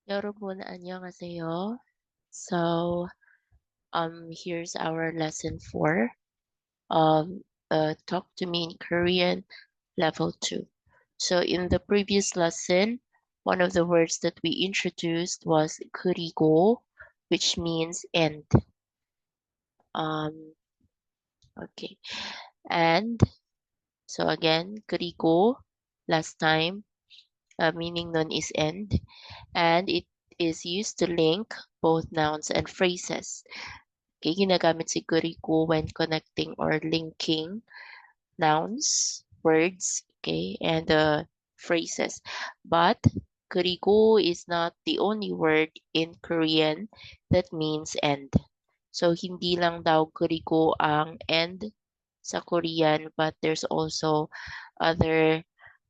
여러분, 안녕하세요. So, here's our lesson 4 of Talk to Me in Korean Level 2. So, in the previous lesson, one of the words that we introduced was 그리고, which means and. Um, okay. And, so again, 그리고, last time, meaning nun is end. And it is used to link both nouns and phrases. Okay, ginagamit si kuriku when connecting or linking nouns, words, okay, and phrases. But kuriku is not the only word in Korean that means end. So, hindi lang daw kuriku ang end sa Korean, but there's also other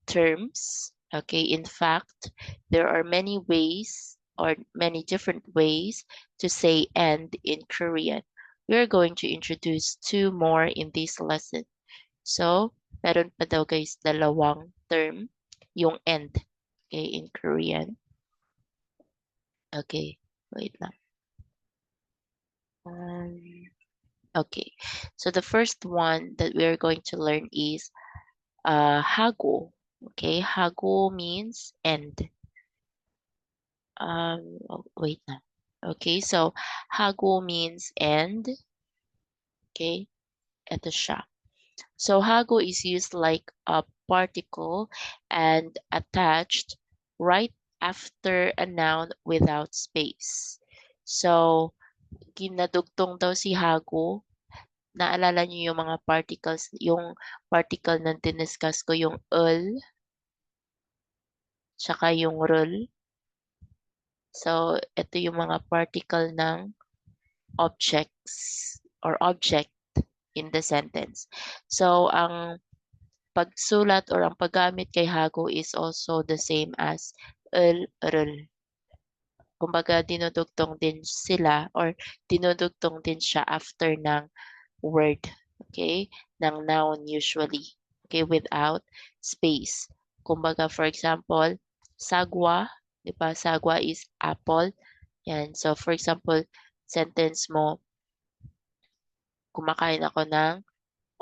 terms. Okay, in fact, there are many ways or many different ways to say end in Korean. We're going to introduce two more in this lesson. So, meron pa daw guys dalawang term yung end. Okay, in Korean. Okay, wait lang. Okay, so the first one that we're going to learn is hago. Okay, hago means end. Oh, wait na. Okay, so hago means end. Okay, eto siya. So hago is used like a particle and attached right after a noun without space. So, ginadugtong daw si hago. Naalala niyo yung mga particles, yung particle na diniscuss ko, yung ul, tsaka yung rul. So, ito yung mga particle ng objects or object in the sentence. So, ang pagsulat or ang paggamit kay hago is also the same as rul. Kumbaga, dinudugtong din sila or dinudugtong din siya after ng word. Okay? Ng noun usually. Okay? Without space. Kumbaga, for example, sagwa. Diba? Sagwa is apple. Yan. So, for example, sentence mo, kumakain ako ng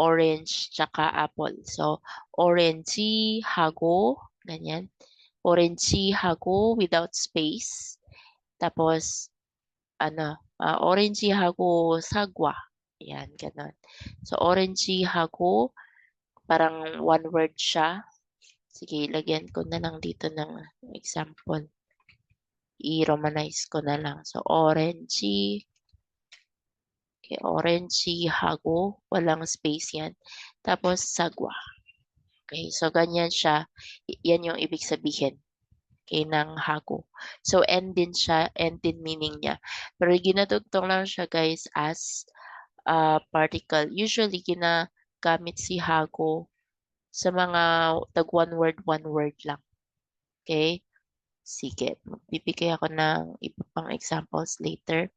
orange tsaka apple. So, orangey-hago, ganyan. Orangey-hago without space. Tapos, orangey-hago sagwa. Yan, ganon. So, orangey-hago, parang one word siya. Sige, lagyan ko na lang dito ng example. I-romanize ko na lang. So, orangey, okay, orangey-hago, walang space yan. Tapos, sagwa. Okay, so ganyan siya. Yan yung ibig sabihin. Okay, ng hago. So, end din siya, end din meaning niya. Pero ginadugtong lang siya guys as particle. Usually, ginagamit si hago sa mga tag one word lang. Okay? Sige, magbibigay ako ng iba pang examples later.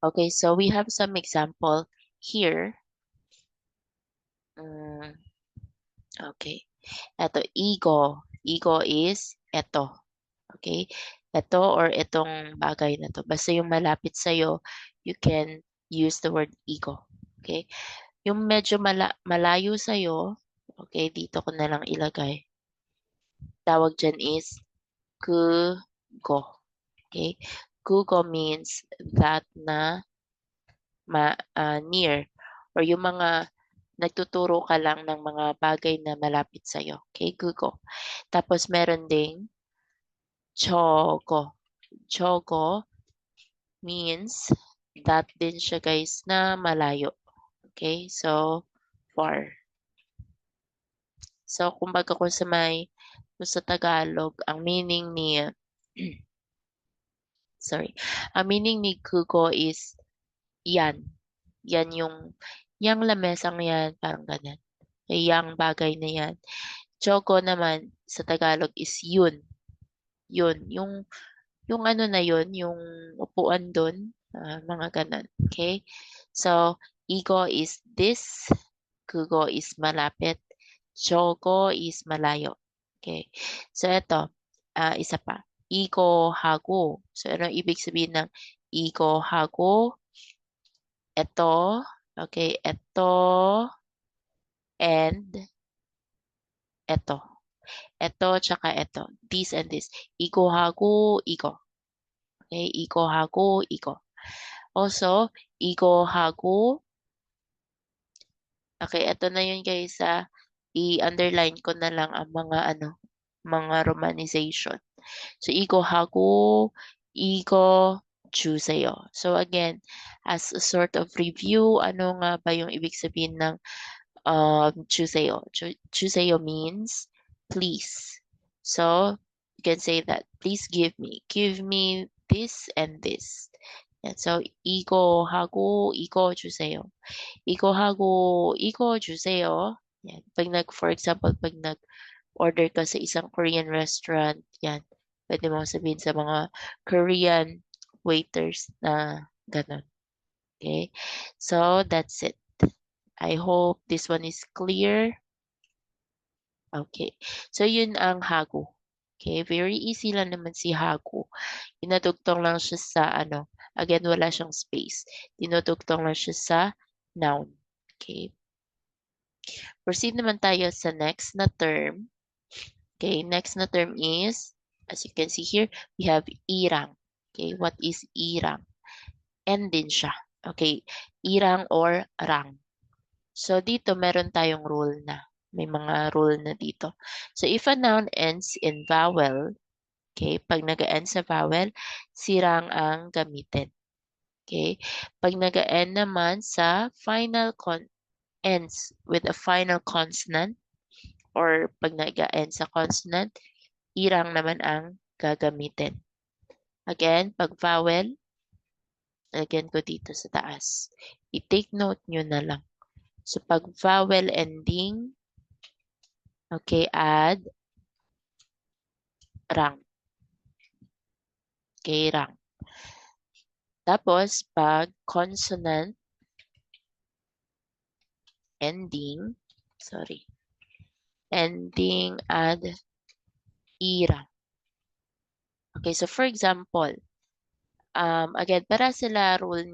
Okay, so we have some example here. Okay. Ito, ego. Ego is eto. Okay? Ito or itong bagay na to. Basta yung malapit sa'yo, you can use the word ego. Okay? Yung medyo malayo sa'yo, okay, dito ko na lang ilagay. Tawag dyan is kugo. Okay? Kugo means that na near or yung mga nagtuturo ka lang ng mga bagay na malapit sa'yo. Okay, Google. Tapos meron ding chogo. Chogo means that din siya guys na malayo. Okay, so far. So kumbaga kung sa Tagalog, ang meaning ni ang meaning ni Kugo is yan. Yan yang lamesang yan, parang ganun. Yang bagay na yan. Chogo naman sa Tagalog is yun. Yun. Yung ano na yun, yung upuan dun, mga ganun. Okay? So, ego is this, kugo is malapit, chogo is malayo. Okay? So, ito, isa pa. Igo hago. So, ano ibig sabihin ng igo hago? Ito. Okay, ito. And ito. Ito, tsaka ito. This and this. Igo hago, igo. Okay, igo hago, igo. Also, igo hago. Okay, ito na yun guys. I-underline ko na lang ang mga romanization. So, 이거 하고 이거 주세요. So again, as a sort of review, ano nga ba yung ibig sabihin ng 주세요? 주세요 means please. So you can say that, please give me this and this. And so 이거 하고 이거 주세요. 이거 하고 이거 주세요. Yan. For example, pag order ka sa isang Korean restaurant, yan, pwede mo sabihin sa mga Korean waiters na ganun. Okay? So, that's it. I hope this one is clear. Okay. So, yun ang hago. Okay? Very easy lang naman si hago. Inadugtong lang siya sa again, wala siyang space. Dinudugtong lang siya sa noun. Okay? Proceed naman tayo sa next na term. Okay, next na term is, as you can see here, we have irang. Okay, what is irang? N din siya. Okay, irang or rang. So, dito meron tayong rule na. May mga rule na dito. So, if a noun ends in vowel, okay, pag nag-end sa vowel, sirang ang gamitin. Okay, pag nag-end naman sa ends with a final consonant, or pag nag-end sa consonant, irang naman ang gagamitin. Again, pag vowel, lagyan ko dito sa taas. I-take note nyo na lang. So, pag vowel ending, okay, add rang. Okay, rang. Tapos, pag consonant ending, ending, add irang. Okay, so for example, again, para sila rule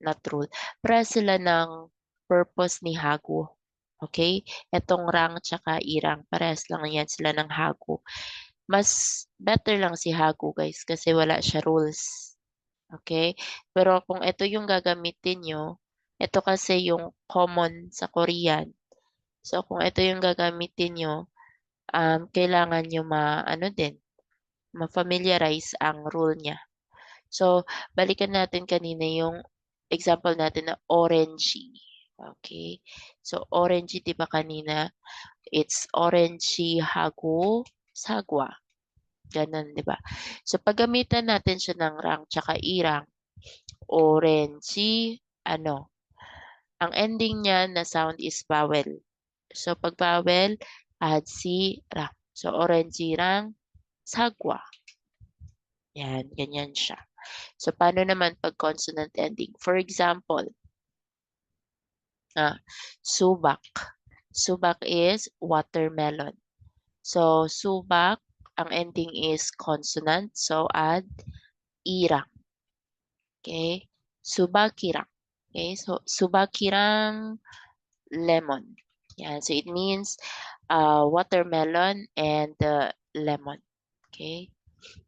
not rule, para sila ng purpose ni hago. Okay? Etong rang tsaka irang, parehas lang yan sila ng hago. Mas better lang si hago guys kasi wala siya rules. Okay? Pero kung ito yung gagamitin nyo, ito kasi yung common sa Korean. So kung ito yung gagamitin nyo, kailangan nyo ma-familiarize ang rule niya. So, balikan natin kanina yung example natin na orangey. Okay? So, orangey, di ba kanina, it's orangey hago sagwa. Ganun, di ba? So, paggamitan natin siya ng rang tsaka irang, orangey, ang ending niya na sound is vowel. So, pag vowel, add si rang. So, orangey rang sagwa. Yan, ganyan siya. So, paano naman pag consonant ending? For example, subak. Subak is watermelon. So, subak, ang ending is consonant. So, add irang. Okay? Subakirang. Okay? So, subakirang lemon. Yan. So, it means watermelon and lemon. Okay?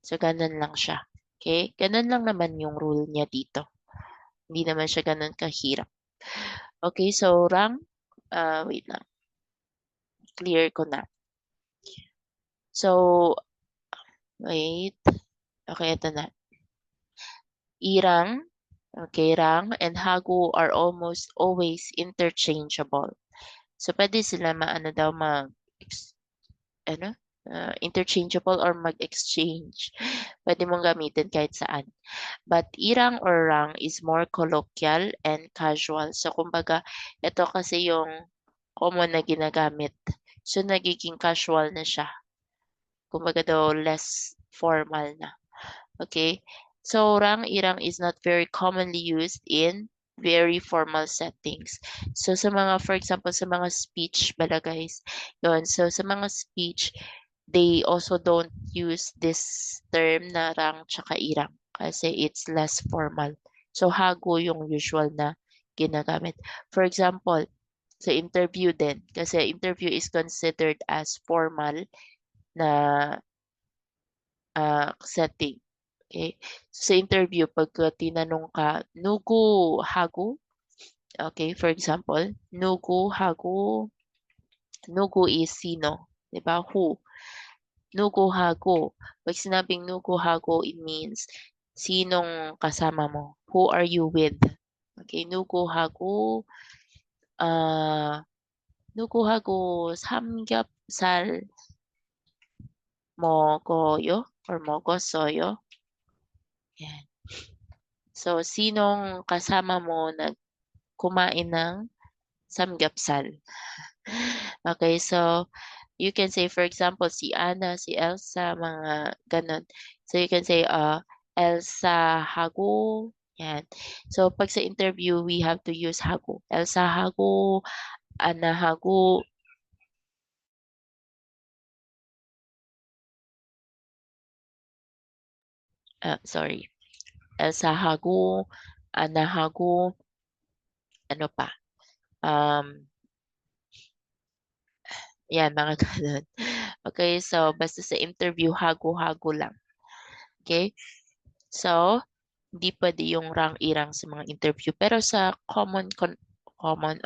So, ganun lang siya. Okay? Ganun lang naman yung rule niya dito. Hindi naman siya ganun kahirap. Okay, so rang, wait lang. Clear ko na. So, wait. Okay, ito na. Irang, okay, rang, and hago are almost always interchangeable. So, pwede sila interchangeable or mag-exchange. Pwede mong gamitin kahit saan. But irang or rang is more colloquial and casual. So, kumbaga, ito kasi yung common na ginagamit. So, nagiging casual na siya. Kumbaga daw, less formal na. Okay? So, irang is not very commonly used in very formal settings. So, for example, sa mga speech bala guys, yun. So, sa mga speech, they also don't use this term na rang tsaka irang kasi it's less formal. So, hago yung usual na ginagamit. For example, sa interview din, kasi interview is considered as formal na setting. Okay? So, sa interview, pagka tinanong ka, nugu hago? Okay, for example, nugu hago, nugu is sino, 'di ba? Who? Nugu hago. Pag sinabing nugu hago, it means sinong kasama mo? Who are you with? Okay, nugu hago, nugu hago 삼겹살 먹어요 or 먹었어요. Yan. So, sinong kasama mo na kumain ng samgyupsal? Okay, so you can say, for example, si Ana, si Elsa, mga ganon. So you can say, Elsa hago. Yan. So pag sa interview, we have to use hago. Elsa hago, Ana hago. Sorry. Elsa hago, Ana hago, ano pa? Um, yan, mga ganon. Okay, so basta sa interview, hago-hago lang. Okay? So, hindi pwede yung rang-irang sa mga interview. Pero sa common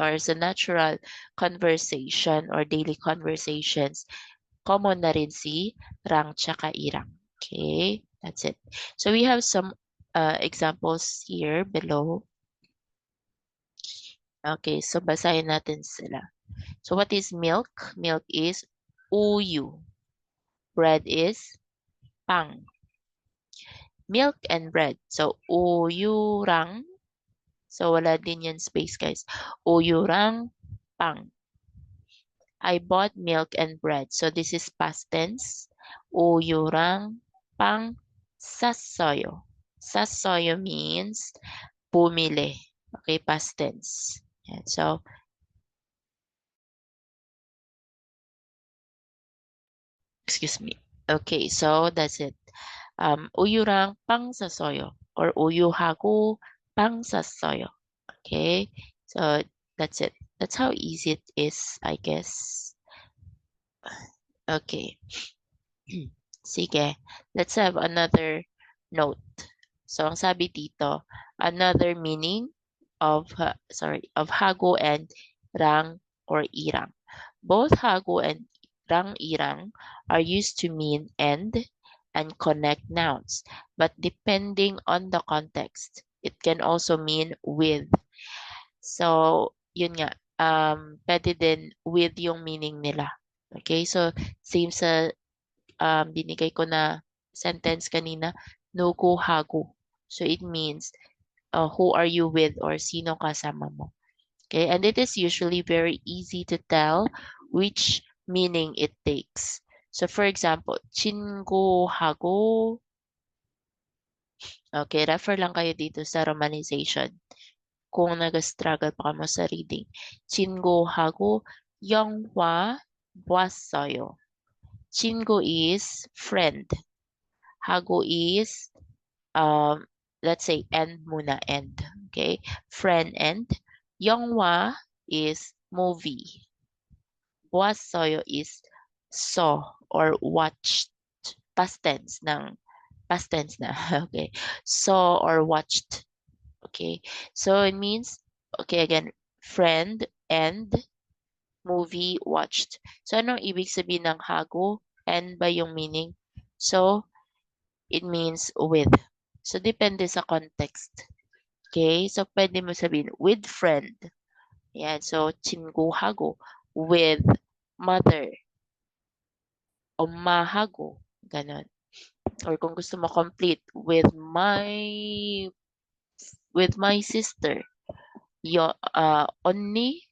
or sa natural conversation or daily conversations, common na rin si rang tsaka irang. Okay, that's it. So we have some examples here below. Okay, so basahin natin sila. So what is milk? Milk is uyu. Bread is pang. Milk and bread. So uyurang. So wala din yan space, guys. Uyurang pang. I bought milk and bread. So this is past tense. Uyurang pang 샀어요. 샀어요 means bumili. Okay, past tense. Yan. So, excuse me. Okay, so that's it. 우유랑 빵 샀어요. Or 우유하고 빵 샀어요. Okay, so that's it. That's how easy it is, I guess. Okay. Sige. Let's have another note. So, ang sabi dito, another meaning of hago and rang or irang. Both hago and rang irang are used to mean end and connect nouns, but depending on the context, it can also mean with. So, yun nga, pwede din with yung meaning nila. Okay, so same sa binigay ko na sentence kanina, no go hago. So it means who are you with or sino kasama mo. Okay, and it is usually very easy to tell which meaning it takes. So for example, 친구하고, okay, refer lang kayo dito sa romanization. Kung nag-struggle pa kamo sa reading. 친구하고 영화 봤어요. 친구 is friend. 하고 is um, let's say end muna, end. Okay? Friend end. 영화 is movie. 보았어요 is saw or watched. Past tense ng past tense na. Okay. Saw or watched. Okay. So it means, okay, again, friend and movie watched. So anong ibig sabihin ng hago? And ba yung meaning? So it means with. So depende sa context. Okay? So pwede mo sabihin with friend. Yan. So 친구하고 with mother. 엄마하고. Ganon. Or kung gusto mo complete with my sister. 언니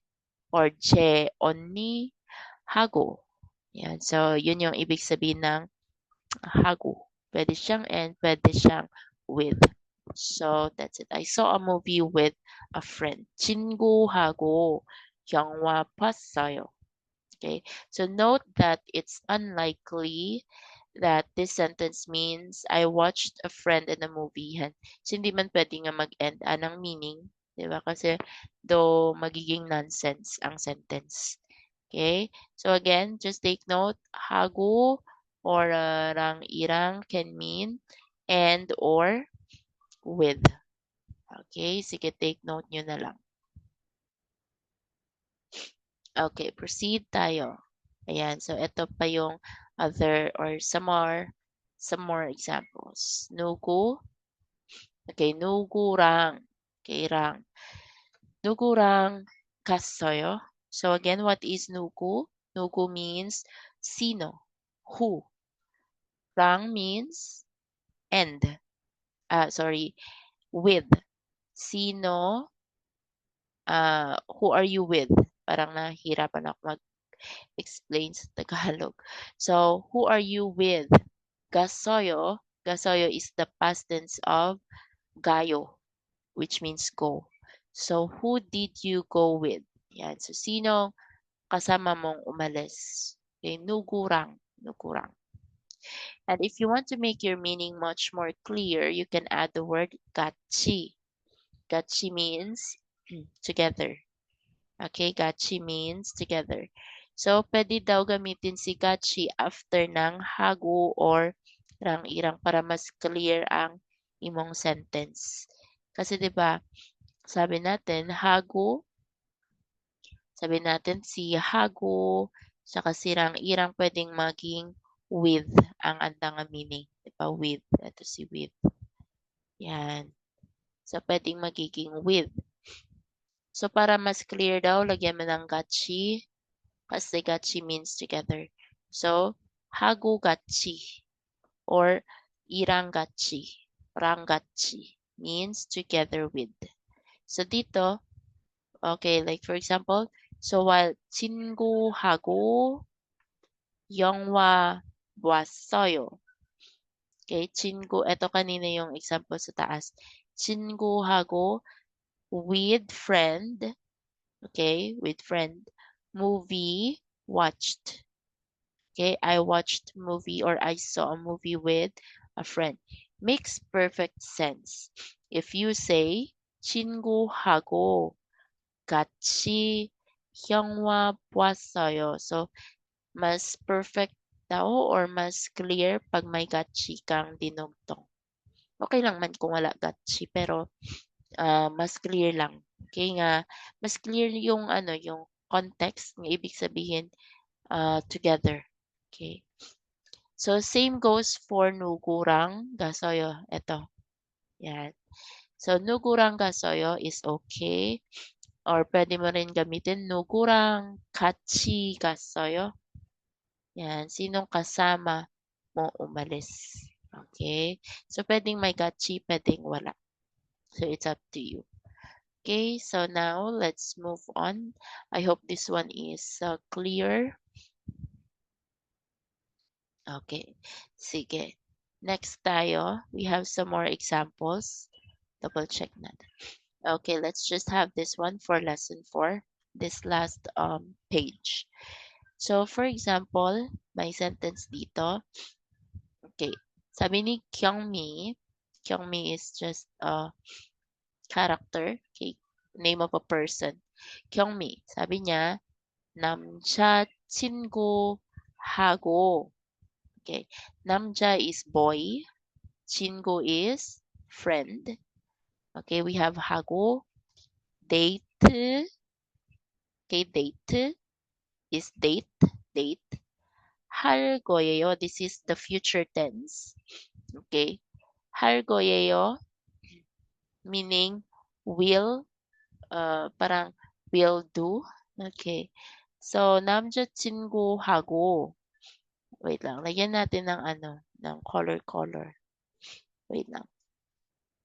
or 제 언니 하고. Yan. So yun yung ibig sabihin ng hago. Pwede siyang and pwede siyang with. So that's it. I saw a movie with a friend. 친구하고 영화 봤어요. Okay, so note that it's unlikely that this sentence means I watched a friend in a movie. Yan. So hindi man pwede nga mag-end ng meaning, 'di ba? Kasi though magiging nonsense ang sentence. Okay? So again, just take note, hago or rang irang can mean and or with. Okay? Sige, take note nyo na lang. Okay, proceed tayo. Ayan, so ito pa yung other or some more examples. Nugu, okay, nugurang, okay, rang. Nugurang 갔어요. So again, what is nugu? Nugu means sino, who. Rang means and. Sorry, with. Sino, who are you with? Parang nahihirapan ako mag-explain sa Tagalog. So, who are you with? Gasoyo. Gasoyo is the past tense of gayo, which means go. So, who did you go with? Yan. So, sino kasama mong umalis? Okay, nugurang. Nugurang. And if you want to make your meaning much more clear, you can add the word gachi. Gachi means together. Okay, gachi means together. So, pwede daw gamitin si gachi after ng hago or rang-irang para mas clear ang imong sentence. Kasi 'di ba, sabi natin hago, sabi natin si hago, saka si rang-irang pwedeng maging with ang andang meaning. 'Di ba? With. Ito si with. Yan. So, pwedeng magiging with. So, para mas clear daw, lagyan mo ng gachi kasi gachi means together. So, hagogachi or irangachi, rangachi means together with. So, dito, okay, like for example, so while 친구하고 영화 봤어요. Okay, 친구, ito kanina yung example sa taas. 친구하고 with friend, okay, with friend, movie watched. Okay, I watched movie or I saw a movie with a friend. Makes perfect sense. If you say 친구하고 같이 영화 보았어요. So, mas perfect daw or mas clear pag may gatchi kang dinugtong. Okay lang man kung wala gatchi pero mas clear lang. Okay nga, mas clear yung yung context ng ibig sabihin together. Okay. So, same goes for nugurang gasoyo. Ito. Yan. So, nugurang gasoyo is okay. Or pwede mo rin gamitin nugurang 같이 갔어요. Yan. Sinong kasama mo umalis? Okay. So, pwedeng may 같이, pwedeng wala. So, it's up to you. Okay. So, now, let's move on. I hope this one is clear. Okay. Sige. Next tayo, we have some more examples. Double check natin. Okay, let's just have this one for lesson 4, this last page. So, for example, may sentence dito. Okay, sabi ni Kyungmi, Kyungmi is just a character, okay, name of a person. Kyungmi, sabi niya, 남자 친구하고, okay, 남자 is boy, 친구 is friend. Okay, we have 하고, date, okay, date is date. 할 거예요. This is the future tense. Okay. 할 거예요 meaning will, parang will do. Okay. So, 남자친구하고, wait lang, lagyan natin ng ng color. Wait lang.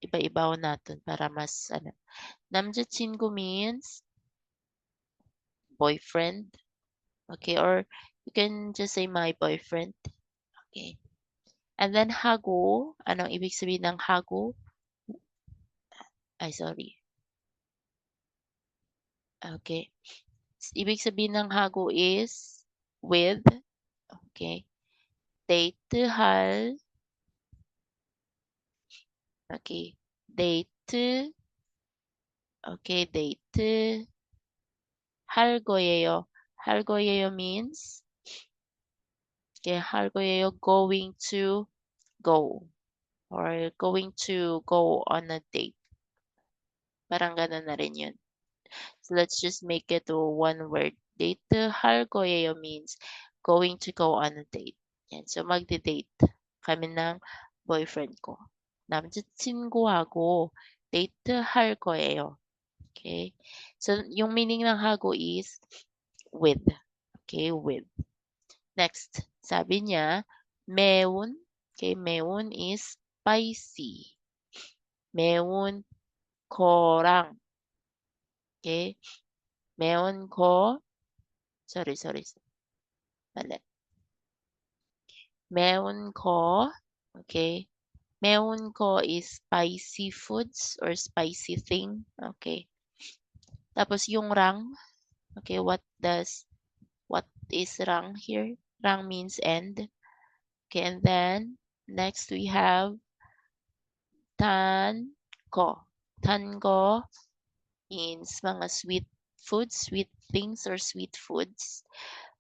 Iba-ibaw natin para mas 남자친구 means boyfriend. Okay, or you can just say my boyfriend. Okay. And then hago, anong ibig sabihin ng hago? Ay, sorry. Okay. Ibig sabihin ng hago is with. Okay. 데이트할. Okay. 데이트. Okay. 데이트 할 거예요. 할 거예요 means okay, 할 거예요 going to go or going to go on a date. Parang ganun na rin yun. So let's just make it to one word. Date 할 거예요 means going to go on a date. Yan. So magde-date kami ng boyfriend ko. 남자친구하고 date 할 거예요. Okay? So yung meaning ng hago is with. Okay, with. Next, sabi niya, 매운. Okay, 매운 is spicy. 매운 거랑. Okay, 매운 거. Sorry. Mali. 매운 거. Okay. 매운 거 is spicy foods or spicy thing. Okay. Tapos yung rang. Okay, what is rang here? Rang means end. Okay, and then next we have tan ko. Tan ko means mga sweet foods, sweet things or sweet foods.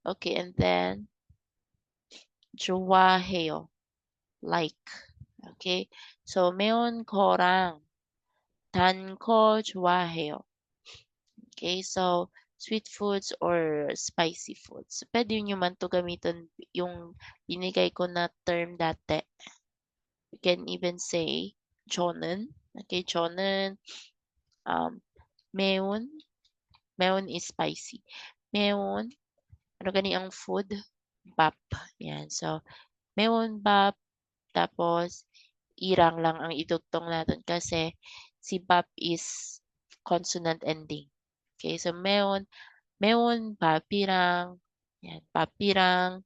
Okay, and then 좋아해요. Like. Okay. So 매운 거랑 단 거 좋아해요. Okay. So sweet foods or spicy foods. Pwede nyo man to gamitin yung binigay ko na term dati. You can even say 저는. Okay, 저는 매운. 매운 is spicy. 매운. Ano gani ang food? Bap. Yan. So 매운 bap. Tapos irang lang ang idugtong natin kasi si bap is consonant ending. Okay, so 매운 밥이랑 yan, 밥이랑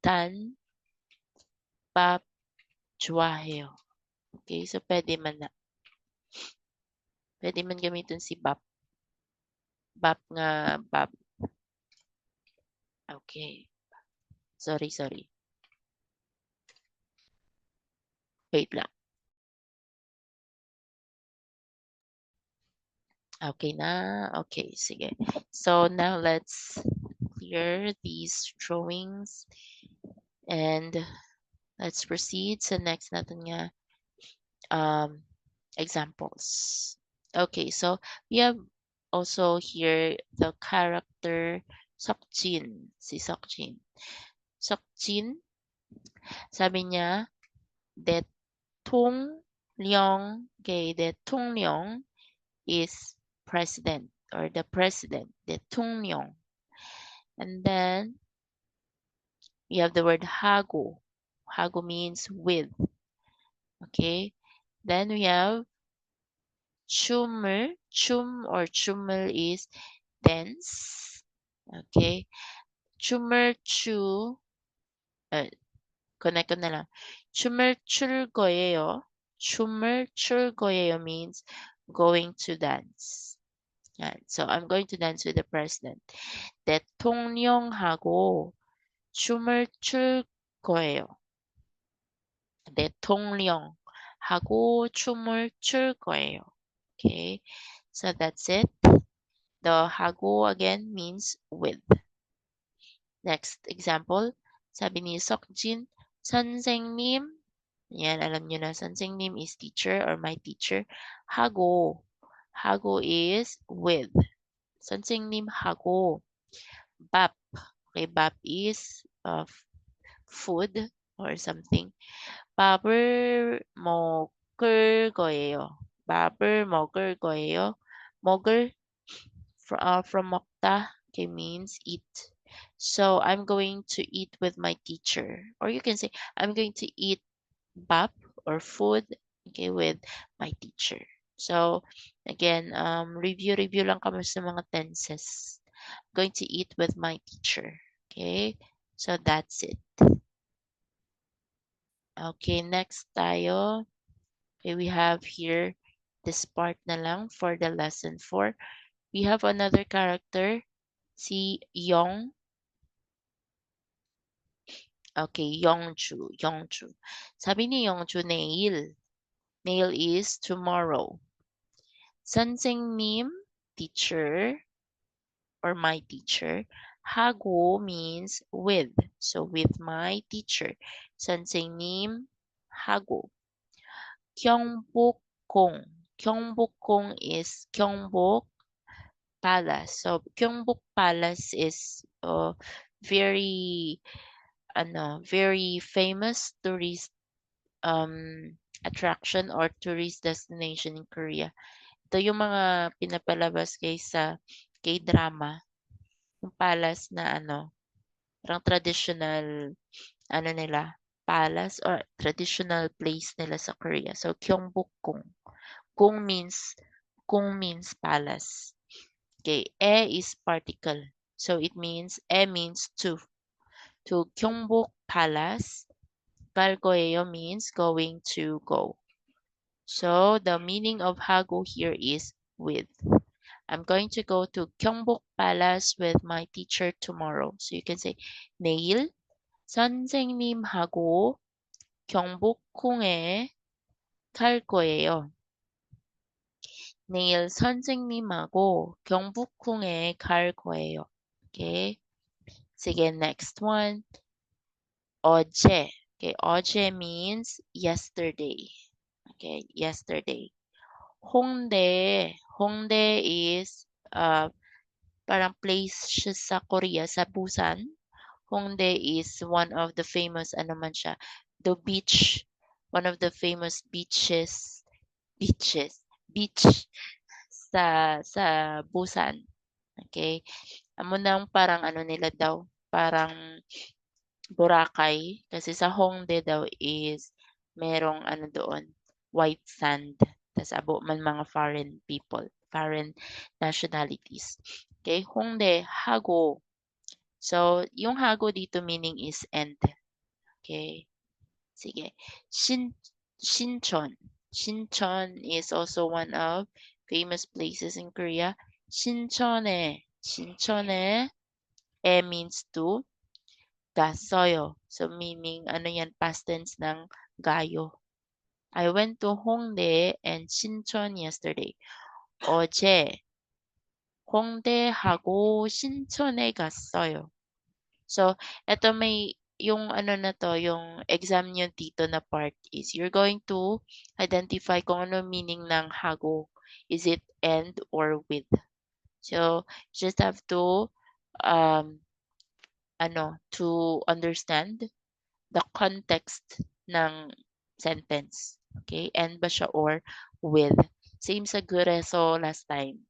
단밥 좋아해요. Okay, so pwede man gamitin si bap. Bap nga bap. Okay. Sorry. Wait lang. Okay na. Okay, sige. So now let's clear these drawings and let's proceed sa next natin nga examples. Okay, so we have also here the character Seokjin, si Seokjin. Seokjin, sabi niya, 대통령, okay, 대통령 is president or the president, 대통령. And then we have the word 하고. 하고 means with. Okay. Then we have 춤을. 춤 or 춤을 is dance. Okay. 춤을 connect ko na lang. 춤을 출 거예요. 춤을 출 거예요 means going to dance. Yan. So I'm going to dance with the president. 대통령하고 춤을 출 거예요. 대통령하고 춤을 출 거예요. Okay, so that's it. The 하고 again means with. Next example, sabi ni Seokjin, 선생님, yan, alam nyo na, 선생님 is teacher or my teacher. 하고 is with. 선생님 하고 밥. Okay, 밥 is food or something. 밥을 먹을 거예요. 밥을 먹을 거예요. 먹을 from 먹다 okay, means eat. So I'm going to eat with my teacher. Or you can say I'm going to eat bap or food okay, with my teacher. So again, review lang kami sa mga tenses. I'm going to eat with my teacher. Okay? So that's it. Okay, next tayo. Okay, we have here this part na lang for the lesson 4. We have another character. Si Yong. Okay, Yongju, Yongju. Sabi ni Yongju, nail. Nail is tomorrow. 선생님, teacher, or my teacher. 하고 means with. So with my teacher. 선생님 하고. 경복궁. 경복궁 is 경복 Palace. So Gyeongbok Palace is very very famous tourist attraction or tourist destination in Korea. Ito yung mga pinapalabas guys sa K-drama, yung palace na parang traditional nila, palace or traditional place nila sa Korea. So Gyeongbokgung. Kung means palace. Okay, is particle. So it means means to. To Gyeongbok Palace. 갈 거예요 means going to go. So the meaning of hago here is with. I'm going to go to Gyeongbok Palace with my teacher tomorrow. So you can say 내일 선생님하고 경복궁에 갈 거예요. 내일 선생님하고 경복궁에 갈 거예요. Okay. Sige, next one. 어제. Okay, 어제 means yesterday. Okay, yesterday. Hongdae. Hongdae is parang place siya sa Korea, sa Busan. Hongdae is one of the famous, ano man siya, the beach, one of the famous beach sa Busan. Okay? Amo nang parang ano nila daw, parang Boracay. Kasi sa Hongdae daw is merong ano doon, white sand. Tas abo man mga foreign people, foreign nationalities. Okay, Hongdae, hago. So, yung hago dito meaning is end. Okay, sige. Sinchon. Sinchon is also one of famous places in Korea. Sinchon에. Sinchon에. Means to. Gas어요. So meaning ano yan, past tense ng gayo. I went to Hongdae and Sinchon yesterday. 어제 홍대하고 신촌에 갔어요. So, eto may yung ano na to, yung exam nyo dito na part is you're going to identify kung ano meaning ng hago. Is it and or with? So, just have to um to understand the context ng sentence. Okay? And ba siya or with? Same sa Gureso last time.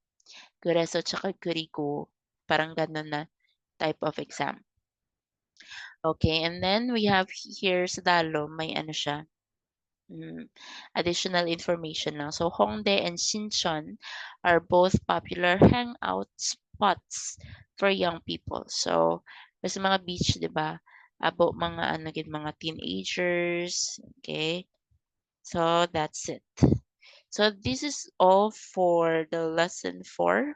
Gureso tsaka Gurigo. Parang ganun na type of exam. Okay, and then we have here sa Dalo, may ano siya, additional information lang. So, Hongdae and Sinchon are both popular hangout spots for young people. So, sa mga beach, di ba? About mga mga teenagers. Okay. So, that's it. So, this is all for the lesson 4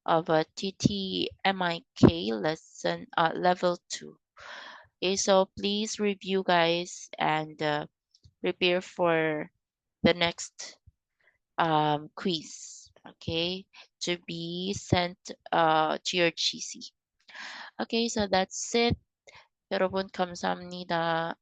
of a TTMIK lesson level 2. Okay, so please review guys and prepare for the next quiz, okay, to be sent to your GC. Okay, so that's it. 여러분 감사합니다.